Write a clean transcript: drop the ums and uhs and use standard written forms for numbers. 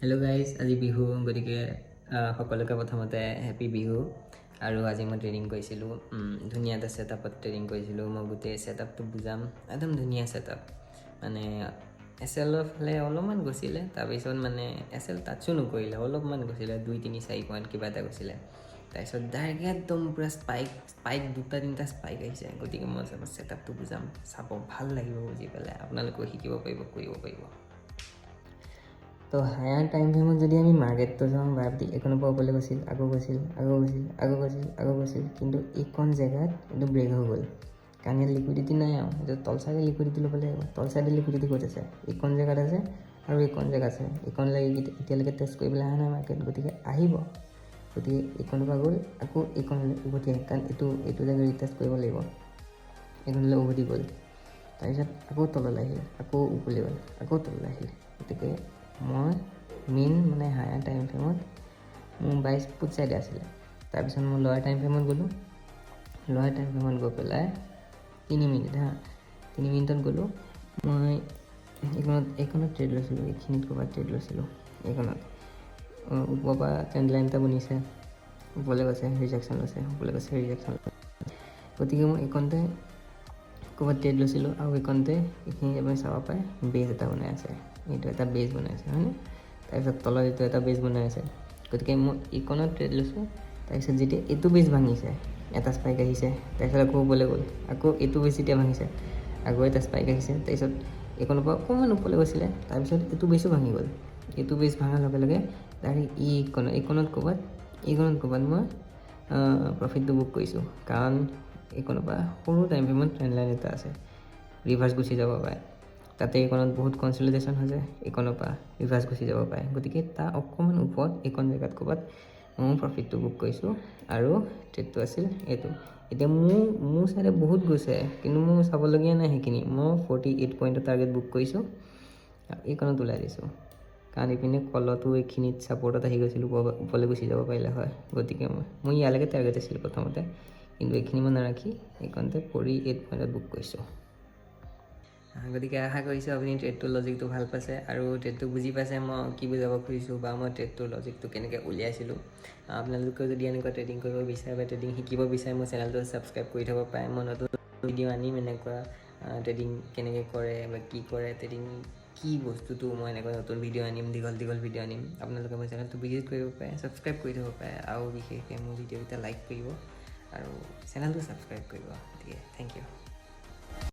Hello' guys, আজি বিহু, গতিকে সকলোকে প্ৰথমতে হেপী বিহু। আৰু আজি মই ট্ৰেইনিং কৰিছিলোঁ, ধুনীয়া এটা ছেটআপত ট্ৰেইনিং কৰিছিলোঁ। মই গোটেই ছেটআপটো বুজাম, একদম ধুনীয়া ছেটআপ। মানে SL ফালে অলপমান গৈছিলে, তাৰপিছত মানে SL টাচো নকৰিলে, অলপমান গৈছিলে 2-3-4 পইণ্ট কিবা এটা গৈছিলে। তাৰপিছত ডাইৰেক্ট একদম পূৰা স্পাইক 2-3টা স্পাইক আহিছে। গতিকে মই ছেটআপটো বুজাম, চাব ভাল লাগিব বুজি পেলাই, আপোনালোকেও শিকিব পাৰিব, কৰিব পাৰিব। তো হায়াৰ টাইম ফ্ৰেমত যদি আমি মাৰ্কেটটো যাওঁ, বাৰপতি এইখনৰ পৰা ওপৰলৈ গৈছিল, আকৌ গৈছিল, কিন্তু এইখন জেগাত এইটো ব্ৰেক হৈ গ'ল। কাৰণ ইয়াত লিকুইডিটি নাই আৰু এইটো তল চাইডে লিকুইডিটি ল'ব লাগিব। তল চাইডে লিকুইডিটি ক'ত আছে? এইখন জেগাত আছে আৰু এইখন জেগা আছে। এইখনলৈ এতিয়ালৈকে টেষ্ট কৰিবলৈ অহা নাই মাৰ্কেট, গতিকে আহিব। গতিকে এইখনৰ পৰা গ'ল, আকৌ এইখনলৈ উভতি আহে, কাৰণ এইটো জেগা ৰিটেষ্ট কৰিব লাগিব। এইখনলৈ উভতি গ'ল, তাৰপিছত আকৌ তললৈ আহিল, আকৌ ওপৰলৈ গ'ল, আকৌ তললৈ আহিল। গতিকে মই মেইন মানে হায়াৰ টাইম ফ্ৰেমত মোৰ 22 ফুট চাইডে আছিলে। তাৰপিছত মই লোৱাৰ টাইম ফ্ৰেমত গ'লোঁ। লোৱাৰ টাইম ফ্ৰেমত গৈ পেলাই 3 মিনিটত গ'লোঁ। মই এইখনত ট্ৰেড লৈছিলোঁ, এইখিনিত ক'ৰবাত ট্ৰেড লৈছিলোঁ। এইখনত ওপৰৰ পৰা ট্ৰেণ্ড লাইন এটা বনিছে, ওপৰলৈ গৈছে, ৰিজেকশ্যন লৈছে, ওপৰলৈ গৈছে, ৰিজেকশ্যন লৈছে। গতিকে মই এইখনতে ক'ৰবাত ট্ৰেড লৈছিলোঁ, আৰু এইখনতে এইখিনি আপুনি চাব পাৰে বেজ এটা বনাই আছে। এইটো এটা বেজ বনাই আছে, হয়নে? তাৰপিছত তলত এইটো এটা বেজ বনাই আছে। গতিকে মই এইখনত ট্ৰেড লৈছোঁ। তাৰপিছত যেতিয়া এইটো বেজ ভাঙিছে, এটা স্পাইক আহিছে, তাৰপিছত আকৌ ওপৰলৈ গ'ল, আকৌ এইটো বেজ যেতিয়া ভাঙিছে, আকৌ এটা স্পাইক আহিছে, তাৰপিছত এইখনৰ পৰা অকণমান ওপৰলৈ গৈছিলে, তাৰপিছত এইটো বেজো ভাঙি গ'ল। এইটো বেজ ভাঙাৰ লগে লগে ডাইৰেক্ট এইখনত ক'ৰবাত মই প্ৰফিটটো বুক কৰিছোঁ। কাৰণ এইখনৰ পৰা সৰু টাইম ফ্ৰেমত ট্ৰেণ্ড লাইন এটা আছে, ৰিভাৰ্ছ গুচি যাব পাৰে। তাতে এইখনত বহুত কনচলিডেশ্যন হৈছে, এইখনৰ পৰা ৰিভাৰ্ছ গুচি যাব পাৰে। গতিকে তাৰ অকণমান ওপৰত এইখন জেগাত ক'ৰবাত মই প্ৰফিটটো বুক কৰিছোঁ, আৰু ট্ৰেডটো আছিল এইটো। এতিয়া মোৰ চাইডে বহুত গৈছে, কিন্তু মোৰ চাবলগীয়া নাই সেইখিনি। মই 48 পইণ্টৰ টাৰ্গেট বুক কৰিছোঁ, এইখনত ওলাই দিছোঁ। কাৰণ ইপিনে কলতো এইখিনিত ছাপৰ্টত আহি গৈছিলোঁ, ওপৰলৈ গুচি যাব পাৰিলে হয়। গতিকে মই ইয়ালৈকে টাৰ্গেট আছিলোঁ প্ৰথমতে, কিন্তু এইখিনি মই নাৰাখি এইখনতে 48 পইণ্টত বুক কৰিছোঁ। গতিকে আশা কৰিছোঁ আপুনি ট্ৰেডটোৰ লজিকটো ভাল পাইছে, আৰু ট্ৰেডটো বুজি পাইছে মই কি বুজাব খুজিছোঁ, বা মই ট্ৰেডটোৰ লজিকটো কেনেকৈ উলিয়াইছিলোঁ। আপোনালোকেও যদি এনেকুৱা ট্ৰেডিং কৰিব বিচাৰে বা ট্ৰেডিং শিকিব বিচাৰে, মোৰ চেনেলটো ছাবস্ক্ৰাইব কৰি থ'ব পাৰে। মই নতুন ভিডিঅ' আনিম এনেকুৱা, ট্ৰেডিং কেনেকৈ কৰে বা কি কৰে, ট্ৰেডিং কি বস্তুটো, মই এনেকুৱা নতুন ভিডিঅ' আনিম, দীঘল ভিডিঅ' আনিম। আপোনালোকে মোৰ চেনেলটো ভিজিট কৰিব পাৰে, ছাবস্ক্ৰাইব কৰি থ'ব পাৰে, আৰু বিশেষকৈ মোৰ ভিডিঅ'কেইটা লাইক কৰিব আৰু চেনেলটো ছাবস্ক্ৰাইব কৰিব। গতিকে থেংক ইউ।